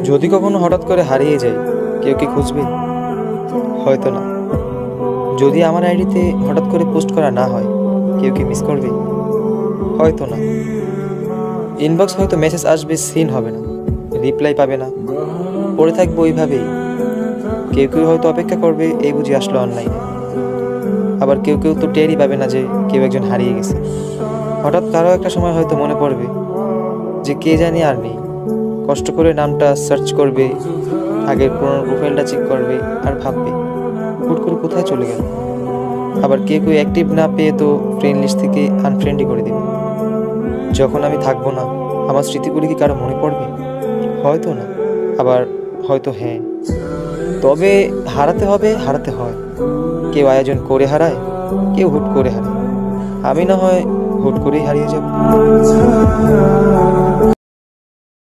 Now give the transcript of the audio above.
যদি কখনো হঠাৎ করে হারিয়ে যাই, কেউ কি খুঁজবে? হয়তো না। যদি আমার আইডিতে হঠাৎ করে পোস্ট করা না হয়, কেউ কি মিস করবে? হয়তো না। ইনবক্স হয়তো মেসেজ আসবে, সিন হবে না, রিপ্লাই পাবে না, পড়ে থাকবো ওইভাবেই। কেউ কেউ হয়তো অপেক্ষা করবে, এই বুঝি আসলো অনলাইনে। আবার কেউ কেউ তো টেরই পাবে না যে কেউ একজন হারিয়ে গেছে। হঠাৎ কারো একটা সময় হয়তো মনে পড়বে যে কে জানি আর নেই। কষ্ট করে নামটা সার্চ করবে, আগের পুরোনো প্রোফাইলটা চেক করবে, আর ভাববে হুট করে কোথায় চলে গেল। আবার কেউ কেউ অ্যাক্টিভ না পেয়ে তো ফ্রেন্ড লিস্ট থেকে আনফ্রেন্ডই করে দেবে। যখন আমি থাকবো না, আমার স্মৃতিগুলি কি কারো মনে পড়বে? হয়তো না, আবার হয়তো হ্যাঁ। তবে হারাতে হবে, হারাতে হয়। কেউ আয়োজন করে হারায়, কেউ হুট করে হারায়। আমি না হয় হুট করেই হারিয়ে যাব।